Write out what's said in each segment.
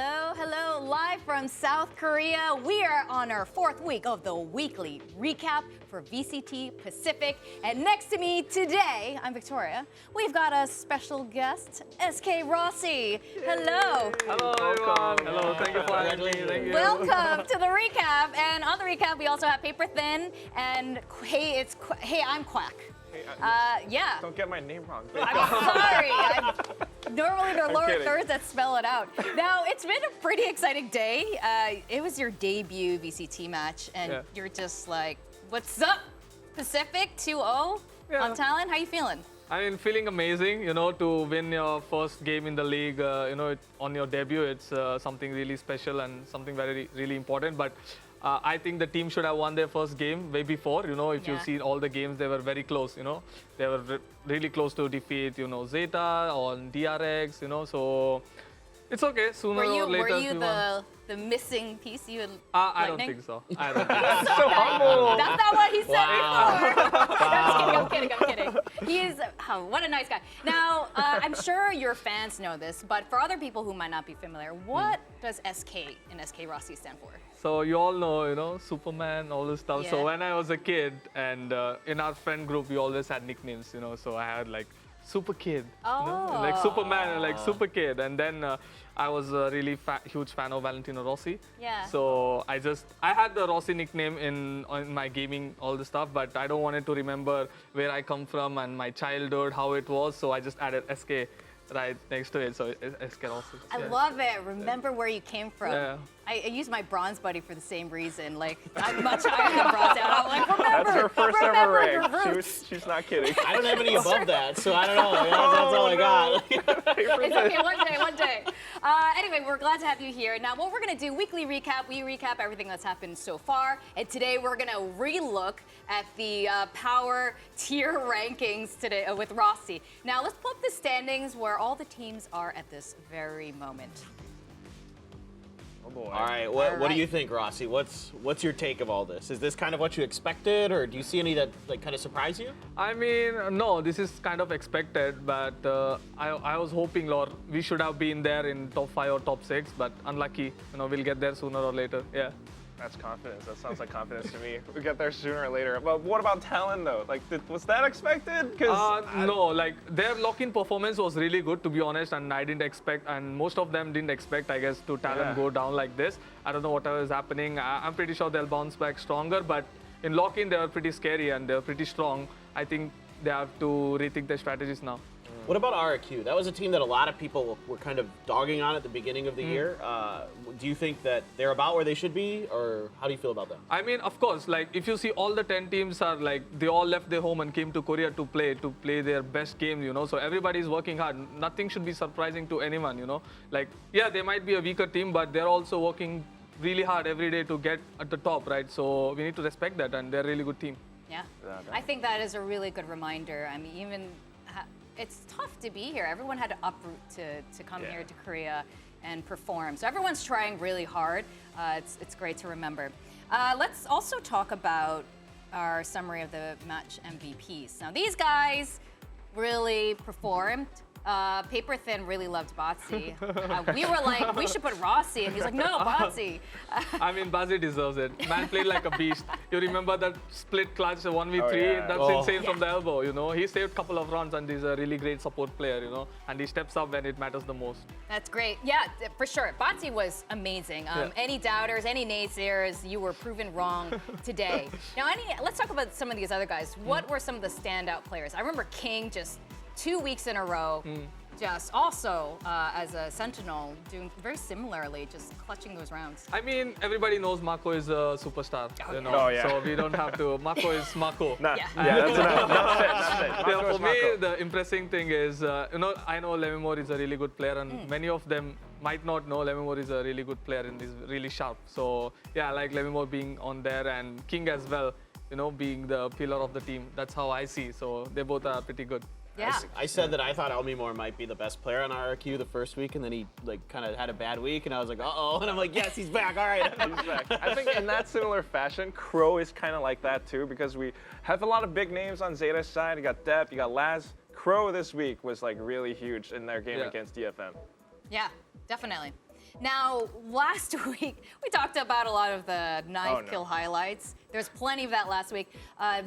Hello, live from South Korea. We are on our fourth week of the weekly recap for VCT Pacific. And next to me today, I'm Victoria. We've got a special guest, SkRossi. Hello. Hello, everyone. Hello, thank you for having me. Thank you. Welcome to the recap. And on the recap, we also have Paper Thin and Hey, I'm Quack. Yeah. Don't get my name wrong. I'm sorry. Normally there are lower kidding. thirds that spell it out. Now, it's been a pretty exciting day. It was your debut VCT match, and you're just like, what's up, Pacific 2-0 on Talent? How you feeling? I mean, feeling amazing, to win your first game in the league, on your debut, it's something really special and something really important. But I think the team should have won their first game way before. If you see all the games, they were very close. They were really close to defeat. Zeta on DRX. So it's okay. Sooner or later, were you the missing piece? You had I don't Lightning? think so. I don't think so. So humble. That's not what he said before. I'm kidding. He's what a nice guy. Now, I'm sure your fans know this, but for other people who might not be familiar, what does SK and SkRossi stand for? So you all know, Superman, all this stuff. Yeah. So when I was a kid, and in our friend group, we always had nicknames, So I had like Super Kid, like Superman, and like Super Kid. And then I was a really huge fan of Valentino Rossi. Yeah. So I had the Rossi nickname in my gaming, all the stuff, but I don't want it to remember where I come from and my childhood, how it was. So I just added SK right next to it, so SkRossi. I love it. Remember where you came from. Yeah. I use my bronze buddy for the same reason. Like, I'm much higher than bronze, and I'm like, remember, That's her first ever remember rank. your roots. She's not kidding. I don't have any above that, so I don't know. That's all I got. It's okay, one day. Anyway, we're glad to have you here. Now, what we're going to do, weekly recap, we recap everything that's happened so far. And today, we're going to re-look at the power tier rankings today with Rossi. Now, let's pull up the standings where all the teams are at this very moment. Oh boy. All right, what do you think, Rossi? What's your take of all this? Is this kind of what you expected, or do you see any that kind of surprise you? I mean, no, this is kind of expected, but I was hoping, Lord, we should have been there in top 5 or top 6, but unlucky. We'll get there sooner or later. Yeah. That's confidence. That sounds like confidence to me. We'll get there sooner or later. But what about Talon, though? Like, was that expected? No, like their lock-in performance was really good, to be honest, and I didn't expect, and most of them didn't expect, I guess, to Talon go down like this. I don't know whatever is happening. I'm pretty sure they'll bounce back stronger, but in lock-in, they were pretty scary and they're pretty strong. I think they have to rethink their strategies now. What about RQ? That was a team that a lot of people were kind of dogging on at the beginning of the year. Do you think that they're about where they should be, or how do you feel about them? I mean, of course, like if you see all the 10 teams are like, they all left their home and came to Korea to play their best game, So everybody's working hard. Nothing should be surprising to anyone, Like, yeah, they might be a weaker team, but they're also working really hard every day to get at the top, right? So we need to respect that, and they're a really good team. Yeah. I think that is a really good reminder. I mean, it's tough to be here. Everyone had to uproot to come here to Korea and perform. So everyone's trying really hard. It's great to remember. Let's also talk about our summary of the match MVPs. Now, these guys really performed. Paper Thin really loved Bazi. We were like, we should put Rossi, and he's like, no, Bazi. I mean, Bazi deserves it. Man played like a beast. You remember that split clutch 1v3? Oh, yeah. That's insane from the elbow, He saved a couple of runs, and he's a really great support player, And he steps up when it matters the most. That's great. Yeah, for sure. Bazi was amazing. Any doubters, any naysayers, you were proven wrong today. Now, let's talk about some of these other guys. What were some of the standout players? I remember King just 2 weeks in a row, just also as a sentinel, doing very similarly, just clutching those rounds. I mean, everybody knows Mako is a superstar, Oh, yeah. So we don't have to. Mako is Mako. That's enough. That's it. Yeah, for me, the impressing thing is, I know Lemimore is a really good player, and many of them might not know Lemimore is a really good player and is really sharp. So yeah, I like Lemimore being on there, and King as well, being the pillar of the team. That's how I see. So they both are pretty good. Yeah. I said that I thought Elmimore might be the best player on RRQ the first week, and then he kind of had a bad week, and I was like, uh-oh, and I'm like, yes, he's back, all right. He's back. I think in that similar fashion, Crow is kind of like that too, because we have a lot of big names on Zeta's side. You got Depp, you got Laz. Crow this week was like really huge in their game against DFM. Yeah, definitely. Now, last week, we talked about a lot of the knife kill highlights. There's plenty of that last week.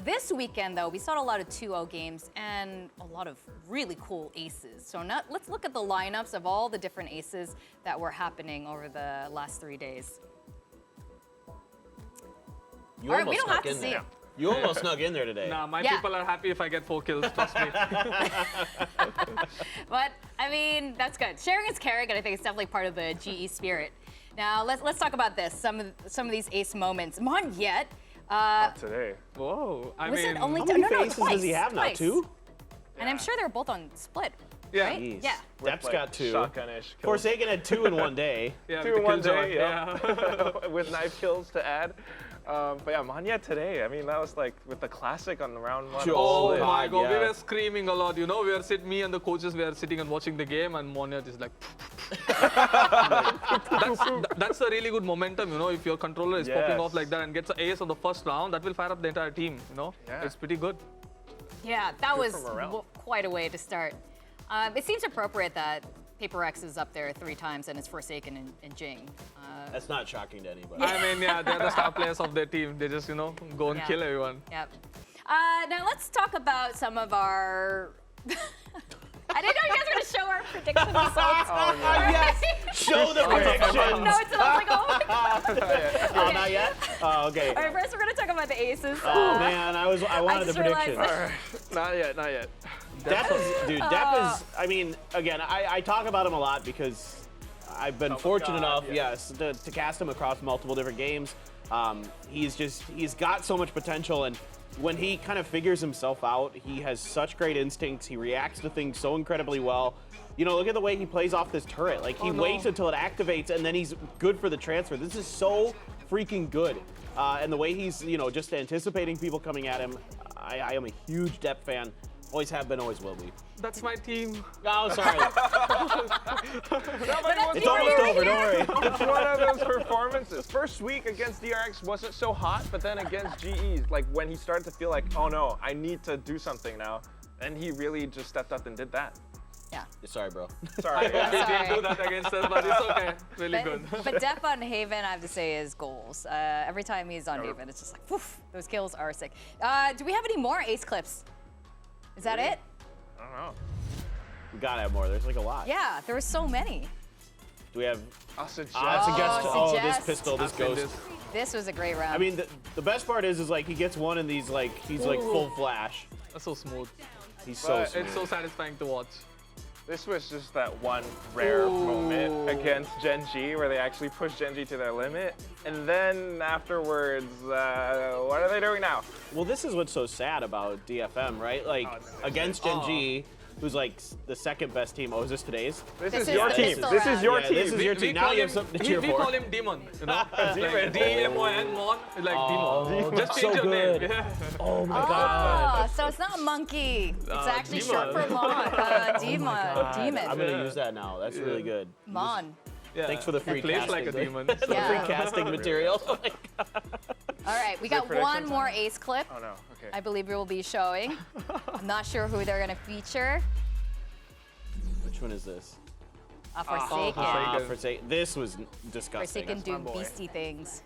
This weekend, though, we saw a lot of 2-0 games and a lot of really cool aces. So let's look at the lineups of all the different aces that were happening over the last 3 days. You All right, we almost don't have snuck to in see there. them. You almost snuck in there today. Nah, my Yeah. people are happy if I get 4 kills, trust me. But I mean, that's good. Sharing is caring, and I think it's definitely part of the GE spirit. Now let's talk about this. Some of these ace moments. Mon Yet. Today. Whoa, I Was mean, it only How many no, faces twice, does he have now? twice. 2? And I'm sure they're both on split. Yeah. Right? Jeez. Yeah. Depp's Like, got 2. Shotgun-ish kills. Forsaken had 2 in one day. yeah, 2 with in the one killjoy, day, yeah. With knife kills to add. But yeah, Manya today, I mean, that was like with the classic on the round 1. Oh Split. my god, we Yeah. were screaming a lot. You know, me and the coaches were sitting and watching the game, and Monya just like. that's a really good momentum, you know. If your controller is popping off Yes. like that and gets an ace on the first round, that will fire up the entire team. You know, Yeah. it's pretty good. Yeah, that was for morale. quite a way to start. It seems appropriate that Paper X is up there 3 times and it's Forsaken and Jing. That's not shocking to anybody. I mean, yeah, they're the star players of their team. They just, you know, go and Yeah. kill everyone. Yep. Now let's talk about some of our. I didn't know you guys were going to show our prediction results. Yes! Show the predictions! No, it's not like, oh my god. Oh, not yet? Oh, okay. All right, first we're going to talk about the aces. Oh, man, I wanted the just realized predictions. that- Not yet, not yet. Depp is, dude, Depp is, I mean, again, I talk about him a lot because I've been fortunate enough, yes, to cast him across multiple different games. He's got so much potential, and when he kind of figures himself out, he has such great instincts. He reacts to things so incredibly well. You know, look at the way he plays off this turret. Like, he waits until it activates, and then he's good for the transfer. This is so freaking good. And the way he's, you know, just anticipating people coming at him, I am a huge Depp fan. Always have been, always will be. That's my team. Oh, sorry. That's It's almost over, don't worry. It's one of those performances. First week against DRX wasn't so hot, but then against GE, like when he started to feel like, oh no, I need to do something now, and he really just stepped up and did that. Yeah. Sorry, bro. Sorry. He didn't do that against us, but it's okay. Really But, good. but Depp on Haven, I have to say, is goals. Every time he's on Haven, it's just like, woof, those kills are sick. Do we have any more ace clips? Is that it? I don't know. We gotta have more. There's like a lot. Yeah, there were so many. Do we have? I'll suggest. Suggest. Oh, Oh, this suggest. pistol, this I've seen ghost. this. This was a great round. I mean, the best part is like he gets one in these like he's like full flash. That's so smooth. He's so But smooth. It's so satisfying to watch. This was just that one rare moment against Gen G where they actually pushed Gen G to their limit. And then afterwards, what are they doing now? Well, this is what's so sad about DFM, right? Like against Gen G, who's like the second best team. Oh, is this today's? This This is is your the team. pistol This is round. your Yeah, team. this is your team. Now you have something to cheer we for. call him Demon, you know? Demon. Like D-M-O-N, Mon, like Demon. Just change so your good. name. Yeah. Oh my god. Oh, so it's not monkey. It's actually Demon. short for Mon. Demon. Demon. I'm gonna use that now. That's really good. Mon. Yeah. Thanks for the free He plays casting. like a demon. The Yeah. free casting material. All right, we got predictions one more ace clip. Oh no. Okay. I believe we will be showing. I'm not sure who they're going to feature. Which one is this? Forsaken. Forsaken. Forsaken. This was disgusting. Forsaken do boy. beastie things.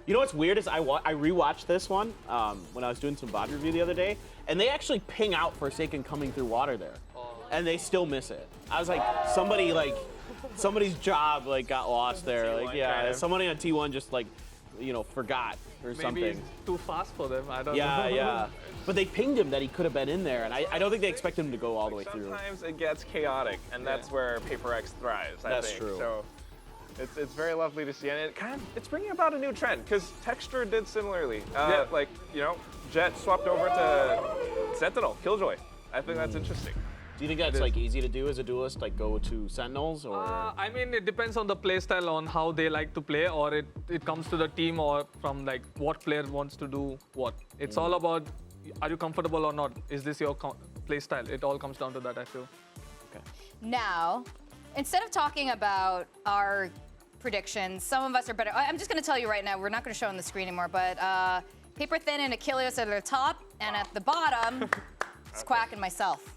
You know what's weird is I rewatched this one when I was doing some VOD review the other day, and they actually ping out Forsaken coming through water there, and they still miss it. I was like, somebody's job like got lost there. Like, T1 yeah, kind of. somebody on T1 just like, you know, forgot or Maybe something. it's too fast for them. I don't Yeah, know. yeah. But they pinged him that he could have been in there, and I don't think they expect him to go all the way through. Sometimes it gets chaotic, and that's where Paper X thrives. I That's think. true. So it's very lovely to see, and it's bringing about a new trend because Texture did similarly. Like Jet swapped over to Sentinel, Killjoy. I think that's interesting. Do you think that's like easy to do as a duelist, like go to Sentinels, or? I mean, it depends on the play style, on how they like to play, or it comes to the team, or from like what player wants to do what. It's all about, are you comfortable or not? Is this your play style? It all comes down to that, I feel. Okay. Now, instead of talking about our predictions, some of us are better. I'm just going to tell you right now, we're not going to show on the screen anymore, but Paper Thin and Achilles are at the top, and at the bottom, it's Quack and myself.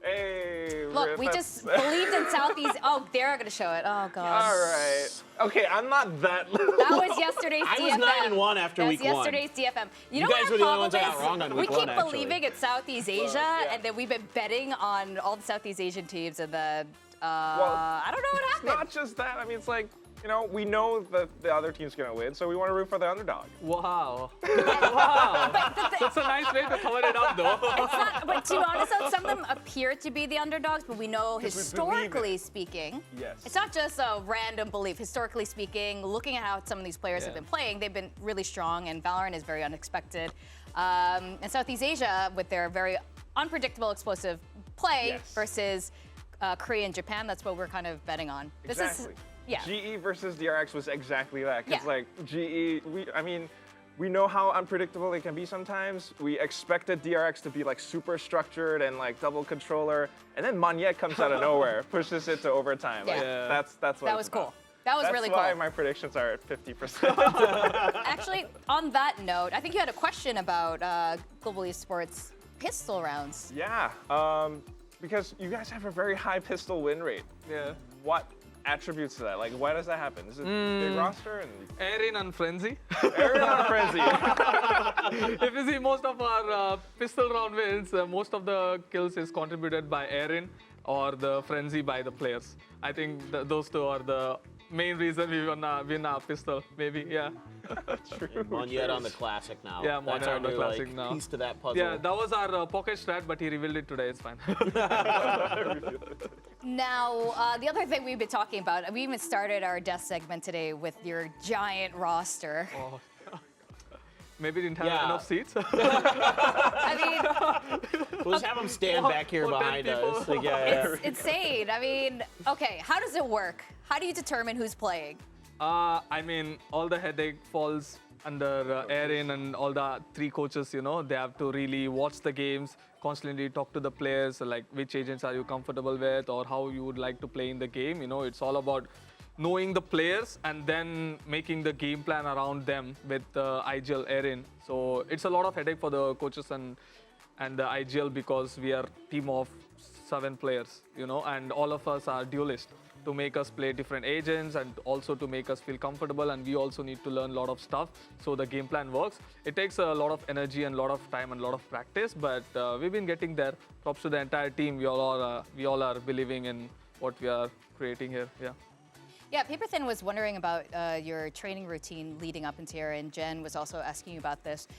Hey, Look, Rip, we that's- just believed in Southeast. Oh, they're going to show it. Oh, God. All right. Okay, I'm not that. That was yesterday's I DFM. was 9-1 after That's week one. yesterday's DFM. You know guys what were our the only ones problem that got wrong on is? We week keep one, actually. believing it's Southeast Asia, yeah. and then we've been betting on all the Southeast Asian teams, and then I don't know what It's happened. not just that. I mean, it's like, you know, we know that the other team's going to win, so we want to root for the underdog. Wow. Wow. That's a nice way to cover it up, though. It's not, but to be honest, though, some of them appear to be the underdogs, but we know 'Cause we believe historically it. speaking, Yes. it's not just a random belief. Historically speaking, looking at how some of these players have Yeah. been playing, they've been really strong, and Valorant is very unexpected. And Southeast Asia, with their very unpredictable, explosive play Yes. versus Korea and Japan, that's what we're kind of betting on. This Exactly. is, yeah. GE versus DRX was exactly that. Because, Yeah. like, GE, we know how unpredictable they can be sometimes. We expected DRX to be, like, super structured and, like, double controller. And then Monyet comes out of nowhere, pushes it to overtime. Like, Yeah. that's what That it's was about. cool. That was That's really why cool. my predictions are at 50%. Actually, on that note, I think you had a question about Global Esports pistol rounds. Yeah, because you guys have a very high pistol win rate. Yeah. What attributes to that? Like, why does that happen? Is it big roster and Erin and Frenzy. everyone frenzy? If you see most of our pistol round wins, most of the kills is contributed by Erin or the Frenzy by the players. I think those two are the main reason we win our pistol, maybe, yeah. Monyet on the classic now. Yeah, That's Monyet our on the new, classic like, now. piece to that puzzle. Yeah, that was our pocket strat, but he revealed it today, it's fine. Now, the other thing we've been talking about, we even started our death segment today with your giant roster. Oh. Maybe didn't have Yeah. enough seats. I mean, We'll just have them stand back here for 10 behind us. people. Like, yeah. it's insane. I mean, okay, how does it work? How do you determine who's playing? I mean, all the headache falls under Erin and all the three coaches, you know. They have to really watch the games, constantly talk to the players, like which agents are you comfortable with or how you would like to play in the game. You know, it's all about knowing the players and then making the game plan around them with IGL Erin. So it's a lot of headache for the coaches and the IGL because we are team of 7 players, you know, and all of us are duelist to make us play different agents and also to make us feel comfortable, and we also need to learn a lot of stuff so the game plan works. It takes a lot of energy and a lot of time and a lot of practice, but we've been getting there. Props to the entire team. We all are believing in what we are creating here. Yeah. Yeah, Paperthin was wondering about your training routine leading up into here, and Jen was also asking you about this.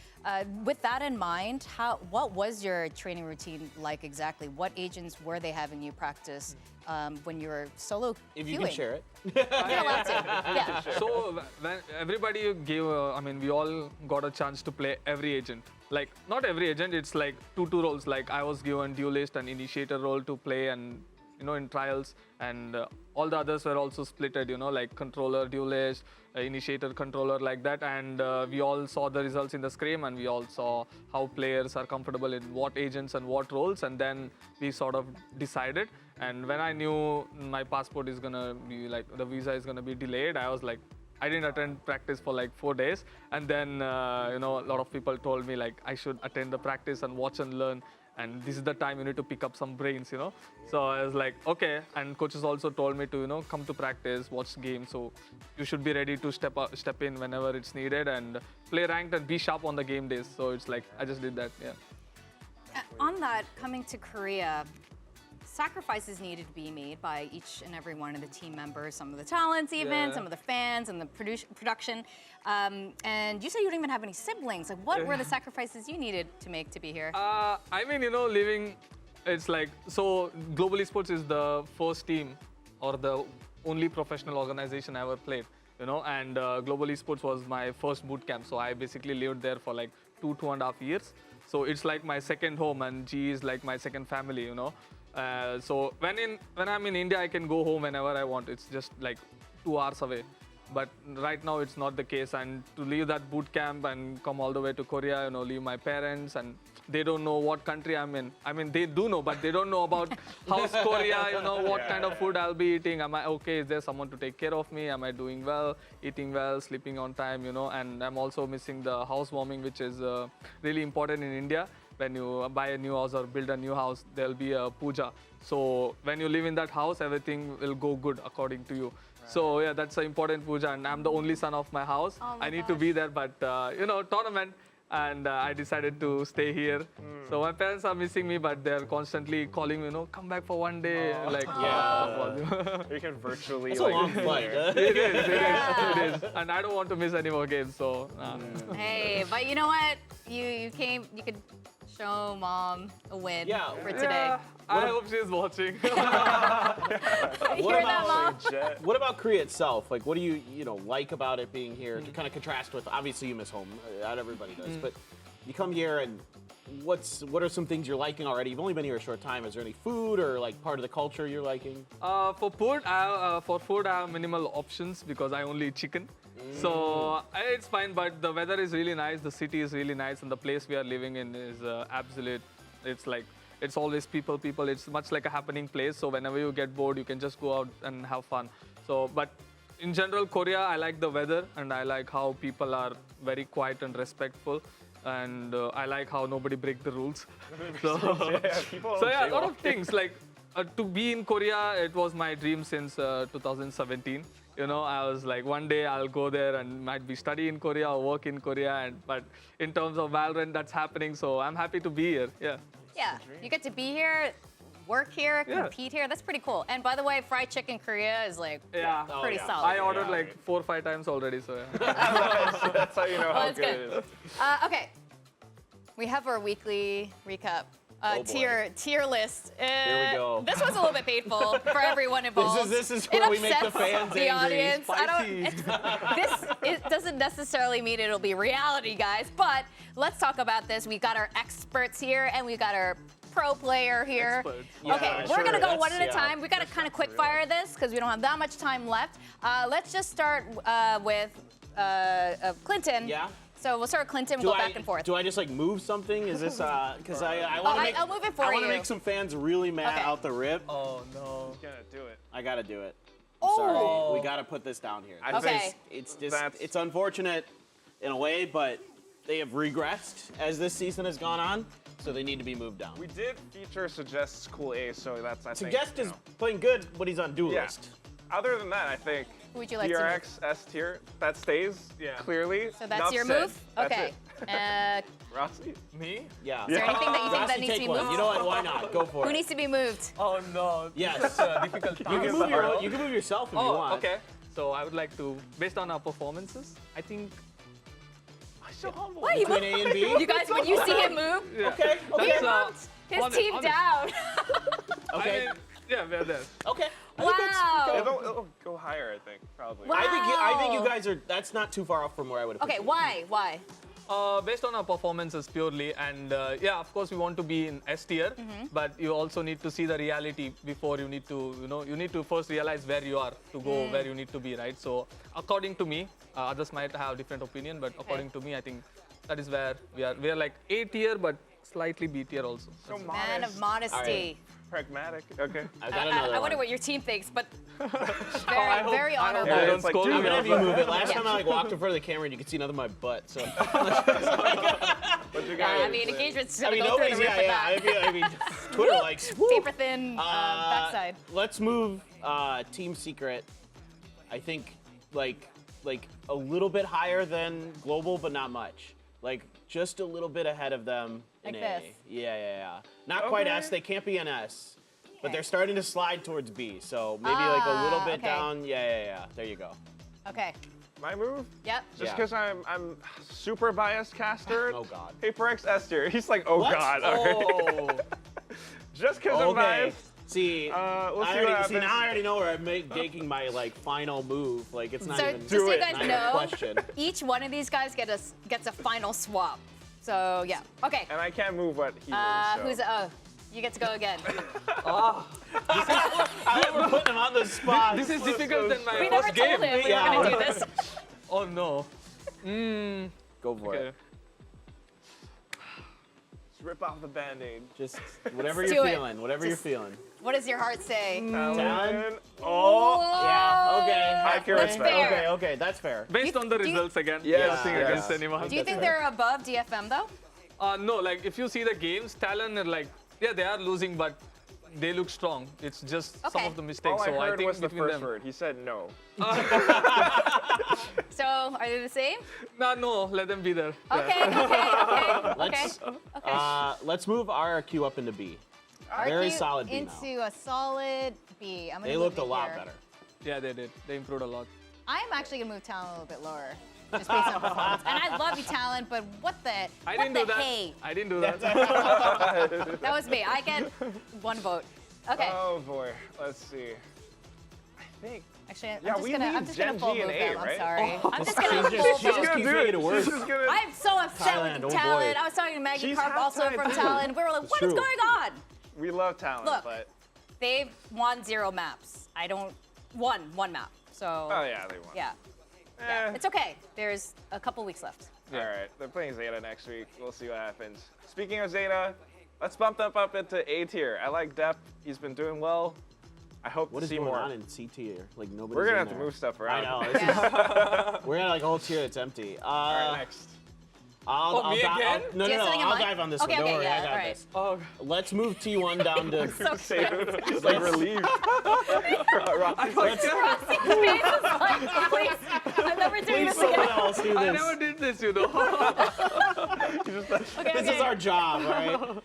With that in mind, what was your training routine like exactly? What agents were they having you practice when you were solo If you queuing? can share it. You're allowed to. Yeah. So when everybody gave, I mean, we all got a chance to play every agent. Like not every agent, it's like two roles. Like I was given duelist and initiator role to play, and you know, in trials, and all the others were also splitted, you know, like controller, duelist, initiator, controller, like that. And we all saw the results in the scrim, and we all saw how players are comfortable in what agents and what roles, and then we sort of decided. And when I knew my passport is gonna be like, the visa is gonna be delayed, I was like, I didn't attend practice for like 4 days. And then, you know, a lot of people told me like I should attend the practice and watch and learn. And this is the time you need to pick up some brains, you know. So I was like, okay. And coaches also told me to, you know, come to practice, watch games. So you should be ready to step in whenever it's needed and play ranked and be sharp on the game days. So it's like, I just did that, yeah. On that, coming to Korea, sacrifices needed to be made by each and every one of the team members, some of the talents even, Yeah. some of the fans and the production. And you said you don't even have any siblings. Like, what were the sacrifices you needed to make to be here? I mean, you know, it's like, so Global Esports is the first team or the only professional organization I ever played, you know, and Global Esports was my first boot camp. So I basically lived there for like 2.5 years. So it's like my second home, and GE is like my second family, you know. So when I'm in India, I can go home whenever I want. It's just like 2 hours away. But right now it's not the case, and to leave that boot camp and come all the way to Korea, you know, leave my parents, and they don't know what country I'm in. I mean, they do know, but they don't know about how's Korea, you know, what kind of food I'll be eating. Am I okay? Is there someone to take care of me? Am I doing well, eating well, sleeping on time, you know? And I'm also missing the housewarming, which is really important in India. when you buy a new house or build a new house, there'll be a puja. So when you live in that house, everything will go good according to you. So yeah, that's an important puja, and I'm the only son of my house. Oh my I need to be there, but tournament, and I decided to stay here. So my parents are missing me, but they're constantly calling me, come back for one day. Like, You can virtually. It's a long flight. it is. And I don't want to miss any more games, so. Hey, but you know what? You came, you could show mom a win for today. Yeah, I hope she's watching. Hear that, mom? What about Korea itself? Like, what do you like about it being here? To kind of contrast with, obviously you miss home. Not everybody does, but you come here and what are some things you're liking already? You've only been here a short time. Is there any food or like part of the culture you're liking? For food, I have minimal options because I only eat chicken. So it's fine, but the weather is really nice. The city is really nice, and the place we are living in is absolute. It's like it's always people. It's much like a happening place. So whenever you get bored, you can just go out and have fun. So, but in general, Korea, I like the weather, and I like how people are very quiet and respectful. And I like how nobody break the rules. So a lot of things like to be in Korea. It was my dream since 2017. I was like, one day I'll go there and might be study in Korea or work in Korea. But in terms of VALORANT, that's happening. So I'm happy to be here. Yeah. Yeah, you get to be here, work here, compete here. That's pretty cool. And by the way, fried chicken Korea is like pretty solid. I ordered like 4 or 5 times already. So That's how you know how that's good it good. is. Okay, we have our weekly recap. boy. Tier list. Here we go. This was a little bit painful for everyone involved. This is where we make the fans the angry. audience. It doesn't necessarily mean it'll be reality, guys. But let's talk about this. We got our experts here, and we got our pro player here. Experts. Okay, we're gonna go one at a time. We gotta kind of quick fire this because we don't have that much time left. Let's just start with Clinton. Yeah. So we'll start with Clinton. We'll go back and forth. Do I just like move something? Is this because I want to make? I'll move it for I want to you. make some fans really mad out the rip. Oh no. He's gonna do it. I gotta do it. Oh. Sorry, we gotta put this down here. I Okay. think It's just That's- it's unfortunate in a way, but they have regressed as this season has gone on, so they need to be moved down. we did feature Suggest's cool ace, so that's I think. Suggest is playing good, but he's on duelist. Yeah. Other than that, I think Who would you like to DRX S tier that stays clearly. So that's Enough your said. move? That's Okay. it. Rossi? Me? Yeah. Is there anything that you think that Rossi, needs to take be one. moved? You know what? Why not? Go for Who it. needs to be moved? Oh no. Yes. It's a difficult You task. can move yourself if you Oh, want. okay. So I would like to, based on our performances, I think. So humble. What? He Between moved? A and B. You guys, when you see him move, Yeah. Okay. he Okay. moved his honest- team honest. down. Okay. I mean, yeah, we're there. Okay. I think that's- Wow. It'll go higher, I think, probably. Wow. I think you guys are. That's not too far off from where I would have. Okay, why? Why? Based on our performances purely, and yeah, of course we want to be in S tier, but you also need to see the reality before you need to, you need to first realize where you are to go where you need to be, right? So according to me, others might have different opinion, but according to me, I think that is where we are. We are like A tier, but slightly B tier also. So Man of modest, modesty. pragmatic. Okay. I got another I wonder one. what your team thinks, but I very hope honorable. they don't It's like, scold dude, me. I'm gonna have you move it. Last Yeah. time I walked in front of the camera and you could see nothing but my butt. So But you guys, I mean, engagement's I gonna mean, go through nobody's. the roof Yeah, with yeah. that. I mean, Twitter likes. Woo. Paper thin backside. Let's move Team Secret. I think like a little bit higher than Global, but not much. Like just a little bit ahead of them in Like A. this. Yeah. Not quite Okay. S. They can't be an S. But Okay. they're starting to slide towards B, so maybe like a little bit okay. down. Yeah. There you go. Okay. my move? Yep. Just Yeah. because I'm super biased caster. Oh God. HyperX S tier. He's like, oh What? God. All right. Oh. Just because I'm Okay. biased. See, We'll see I what already, happens. see now I already know where I'm making my like final move. Like it's not So even just so you it. guys not even a know, question. each one of these guys gets a final swap. So yeah. Okay. And I can't move what he moves. So. You get to go again. We're putting him on the spot. This is difficult than my We never first told game. him we Yeah. were gonna do this. Oh no. Go for Okay. it. Just rip off the band-aid. Just whatever Let's you're do it. feeling. Whatever Just- you're feeling. What does your heart say? Talon. Oh. Yeah. Okay. I can That's respect. fair. Okay. That's fair. Based on the do you- results again. Yes, Nothing yes. against anyone. Do you think they're above DFM though? No, like if you see the games, Talon are like, yeah, they are losing, but they look strong. It's just some Okay. of the mistakes. All I So I heard think was the between first them. word. He said no. So are they the same? No, let them be there. Yeah. Okay. Let's move our queue up into B. Very RQ solid B now. into a solid B. I'm gonna They move looked it a lot here. better. Yeah, they did. They improved a lot. I'm actually gonna move Talon a little bit lower, just based on performance. And I love you, Talon, but what the? I what didn't the do that. Hey? I didn't do that. That was me. I get one vote. Okay. Oh boy. Let's see. I think. Actually, Yeah, I'm we just gonna need full Gen G move and A, them. I'm right? sorry. I'm just gonna She's full just vote. keeps making it worse. She's just gonna. I'm so upset Thailand, with oh Talon. boy. I was talking to Maggie She's Karp also half-Thai from too. Talon. We were like, what is true. going on? We love talent, Look. but. They've won 0 maps. I don't. One map. So. Oh yeah, they won. Yeah. Eh. It's okay. There's a couple weeks left. All right, they're playing Zeta next week. We'll see what happens. Speaking of Zeta, let's bump them up into A tier. I like Depp. He's been doing well. I hope What to is see going more. on in C tier? Like nobody's We're gonna in have to there. move stuff I around. know. This Yeah. is, we're gonna like a whole tier that's empty. All right, next. Oh, me again? No, Do you have no, something in I'll mind? dive on this Okay, one. Don't okay, worry, yeah, I got all right. this. Oh, Let's move T1 down to. So sad. He's like relieved. Rossy's face is like, please, I'm never doing Please this someone again. else do I this. never did this, you know. Okay, This is our job, all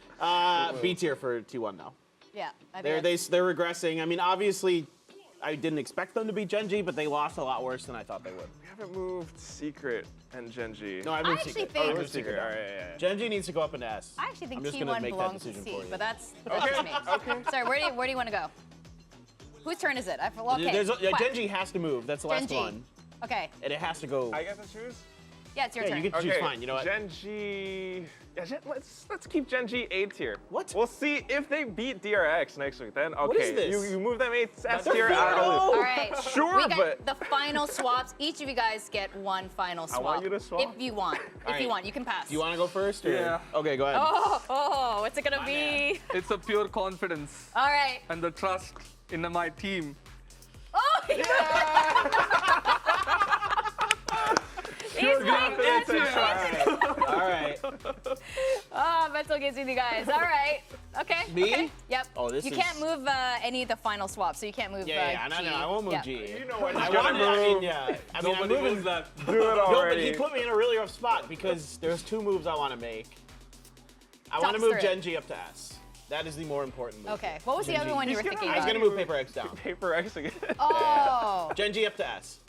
right? B tier for T1 now. Yeah, I They're think they're regressing. I mean, obviously, I didn't expect them to be Gen G, but they lost a lot worse than I thought they would. We haven't moved Secret and Gen G. No, I I moved actually Secret. think- I Oh, moved Secret. Secret. All right, yeah. Gen G needs to go up into S. I actually think I'm just gonna T1 make that belongs to decision C, for you. but that's Okay, just me. okay. Sorry, where do you want to go? Whose turn is it? Okay. There's Quack. Gen G has to move. That's the Gen last G. one, Okay. and it has to go. I get to choose. Yeah, it's your Yeah, turn. you can choose. Fine. You know what? Gen G. Yeah, let's keep Gen G A tier. What? We'll see if they beat DRX next week. Then okay, is this? You move them S They're tier. fair. I don't know. All right. Sure, we got but- the final swaps. Each of you guys get one final swap. want you to swap? If you want. If right. you want, you can pass. Do you want to go first? Or? Yeah. Okay, go ahead. Oh, what's it gonna be? It's a pure confidence All right. and the trust in my team. Oh, he's like Confidence and this. trust. All right. Oh, mental gets with you guys. All right. Okay. Me? Okay. Yep. Oh, this you is- can't move any of the final swaps, so you can't move. Yeah, G. no, I won't move Yeah. G. You know what he's I gonna wanted. I mean, move. yeah. I mean, I'm Nobody moving moves that. Do it No, but already. he put me in a really rough spot because there's 2 moves I want to make. I want to Talk move through Gen it. G up to S. That is the more important move. Okay. What was the Gen other G. one you were He's gonna- thinking I was about? gonna move Paper X down. Paper X again. Oh. Gen G up to S.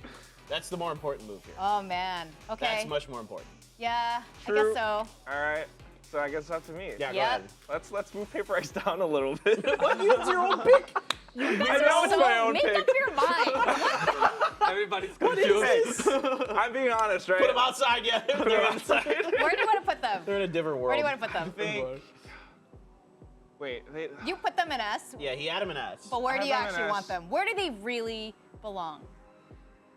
That's the more important move here. Oh man. Okay. That's much more important. Yeah. I True. guess so. All right. So I guess it's up to me. Yeah, go Yep. ahead. Let's move Paper X down a little bit. What? You, it's your own pick. I know it's my own Make pick. up your mind. Everybody's confused. I'm being honest, right? Put them outside, yeah. They're outside. Where do you want to put them? They're in a different world. Where do you want to put them? Think- Wait, You put them in S. Yeah, he had him in S. But where I do you have them in actually S. want them? Where do they really belong?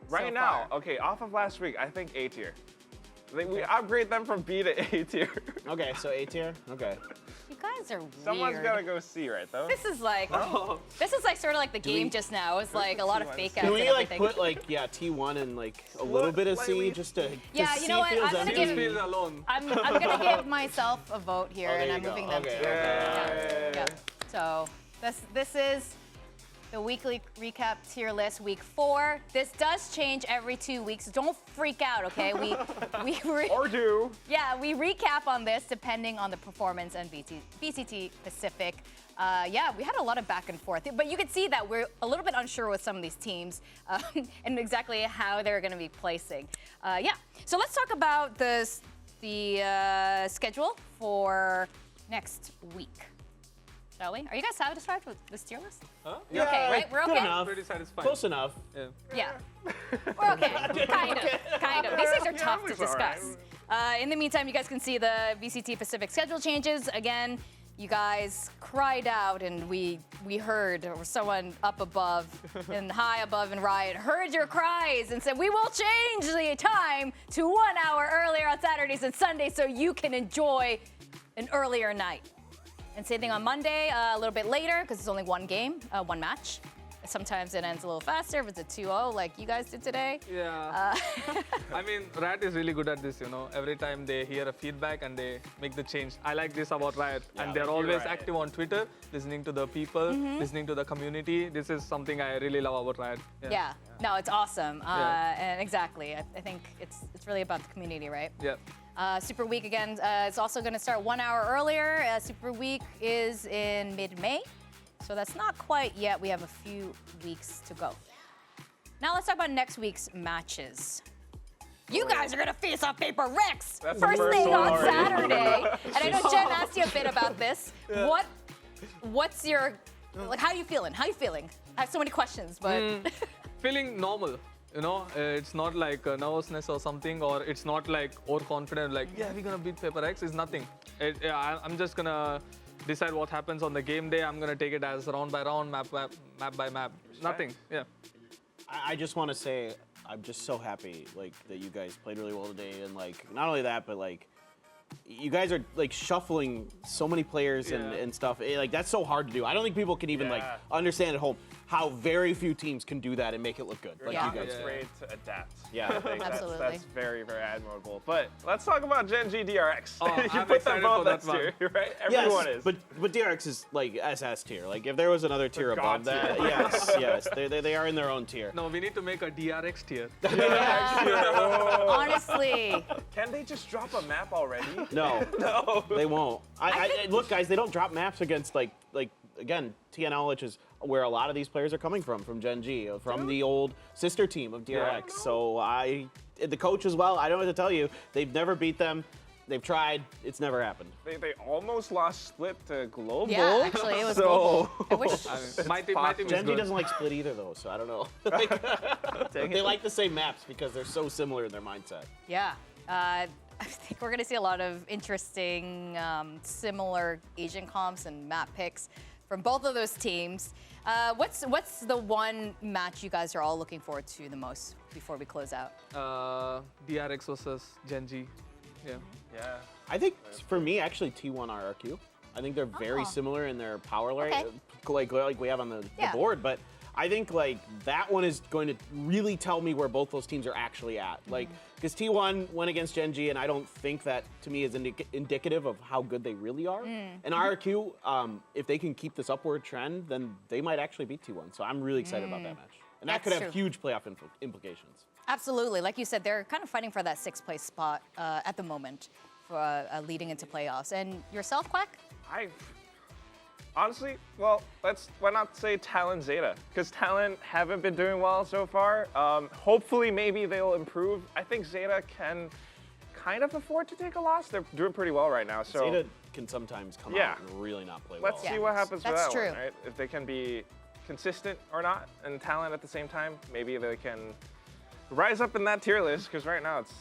right so now, far? okay, off of last week, I think A tier. We upgrade them from B to A tier. Okay, so A tier. Okay. You guys are Someone's weird. gotta go C, right though? This is like sort of like the game we- just now. It's like a lot of fake outs Can we and like everything. put like T1 and like a little bit of C Slightly. just to? Yeah, 'cause you C know what? feels I'm gonna empty. give- Feels alone. I'm gonna give myself a vote here, Oh, there and you I'm go. moving them Okay, to. okay. Yeah. So this is the weekly recap tier list, week 4. This does change every 2 weeks. Don't freak out, okay? We Or do. yeah, we recap on this depending on the performance and VCT Pacific. Yeah, we had a lot of back and forth, but you can see that we're a little bit unsure with some of these teams and exactly how they're going to be placing. Yeah, so let's talk about the schedule for next week. Shall we? Are you guys satisfied with this tier list? Huh? Yeah, okay, right? We're good okay? enough. Pretty satisfied. Close enough. Yeah. Yeah. We're okay. Kind of. These things are tough to looks all right. discuss. In the meantime, you guys can see the VCT Pacific schedule changes. Again, you guys cried out and we heard, or someone up above and high above in Riot heard your cries and said, we will change the time to 1 hour earlier on Saturdays and Sundays so you can enjoy an earlier night. And same thing on Monday, a little bit later, because it's only one game, one match. Sometimes it ends a little faster if it's a 2-0 like you guys did today. Yeah. I mean, Riot is really good at this, Every time they hear a feedback and they make the change. I like this about Riot. And they're always active on Twitter, listening to the people, listening to the community. This is something I really love about Riot. Yeah. No, it's awesome. And exactly. I think it's really about the community, right? Yeah. Super Week again, it's also going to start 1 hour earlier. Super Week is in mid-May. So that's not quite yet. We have a few weeks to go. Now let's talk about next week's matches. You guys are going to face off Paper Rex That's first the first thing one on already. Saturday. And I know Jen asked you a bit about this. What's your, how are you feeling? How are you feeling? I have so many questions, but... Feeling normal. It's not like nervousness or something, or it's not like overconfident, like, yeah, we're going to beat Paper X. It's nothing. I'm just going to decide what happens on the game day. I'm going to take it as round by round, map by map. Nothing, yeah. I just want to say I'm just so happy, that you guys played really well today. And, not only that, but, you guys are shuffling so many players and stuff. That's so hard to do. I don't think people can even understand at home how very few teams can do that and make it look good. Like you guys It's did. great to adapt. Yeah. I think Absolutely. that's very, very admirable. But let's talk about Gen G DRX. Oh, you I'm put them excited both for that S tier, right? Everyone is. But DRX is SS tier. If there was another tier above that, yes, they are in their own tier. No, we need to make a DRX tier. Honestly. Can they just drop a map already? No, No. they won't. Look, guys, they don't drop maps against again, TNL, which is where a lot of these players are coming from Gen G, from the old sister team of DRX. So the coach as well, I don't know what to tell you. They've never beat them. They've tried. It's never happened. They almost lost split to Global. Yeah, actually, it was so Global. I wish... My team is Gen G good. doesn't like split either, though, so I don't know. They like the same maps because they're so similar in their mindset. Yeah. I think we're going to see a lot of interesting, similar Asian comps and map picks from both of those teams. What's the one match you guys are all looking forward to the most before we close out? DRX versus Gen G. Yeah. Yeah. I think for me, actually, T1 RRQ. I think they're very similar in their power rate, like we have on the board. But I think that one is going to really tell me where both those teams are actually at. Because T1 went against Gen G, and I don't think that to me is indicative of how good they really are. And RRQ, if they can keep this upward trend, then they might actually beat T1. So I'm really excited about that match. And that could That's have true. huge playoff implications. Absolutely. Like you said, they're kind of fighting for that sixth place spot at the moment for leading into playoffs. And yourself, Quack? Honestly, well, why not say Talon Zeta? Because Talon haven't been doing well so far. Hopefully, maybe they'll improve. I think Zeta can kind of afford to take a loss. They're doing pretty well right now. So Zeta can sometimes come out and really not play let's well. see what happens with That's that true. one, right? If they can be consistent or not, and Talon at the same time, maybe they can rise up in that tier list. Because right now it's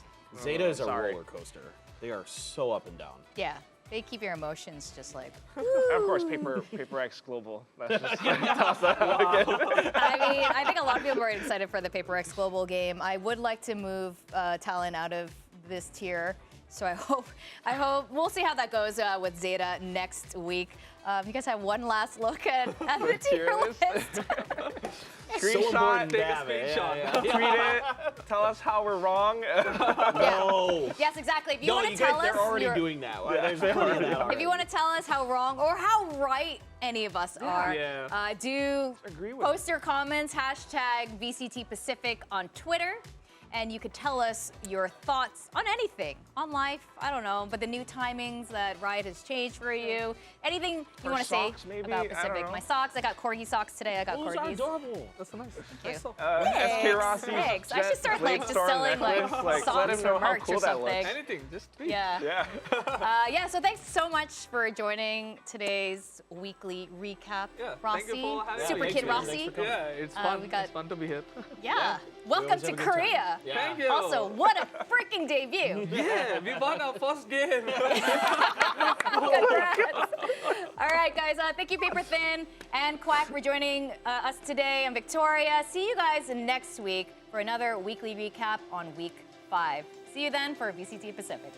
Zeta is a sorry. roller coaster. They are so up and down. Yeah. They keep your emotions just like... Of course, Paper X Global. That's just toss that out again. I think a lot of people are excited for the Paper X Global game. I would like to move Talon out of this tier. So I hope we'll see how that goes with Zeta next week. You guys have one last look at the tier list. Screenshot, Take a screenshot. tweet it, tell us how we're wrong. No. Yes, exactly. If you No, want to you tell guys, us, they're already your- doing that. There's plenty of that already. if you want to tell us how wrong or how right any of us are, Yeah. do Agree with post your comments, hashtag VCT Pacific on Twitter. And you could tell us your thoughts on anything, on life, I don't know, but the new timings that Riot has changed for you. Anything you Or want to say socks, maybe? about I don't Pacific. know. My socks, I got corgi socks today. I got Those are corgis. adorable. That's nice. Thank you. SkRossi. Thanks. I should start selling let socks him know or how merch cool or that something. looks. Anything, just tweet. Yeah. Yeah. So thanks so much for joining today's weekly recap, Yeah, Rossi. thank you for having Super me. Kid Thanks Rossi. for Yeah, it's fun. we got- It's fun to be here. Yeah. Welcome always to have a good time. Korea. Yeah. Thank you. Also, what a freaking debut. Yeah, we won our first game. Congrats. All right, guys. Thank you, Paper Thin and Quack, for joining us today. I'm Victoria. See you guys next week for another weekly recap on week 5. See you then for VCT Pacific.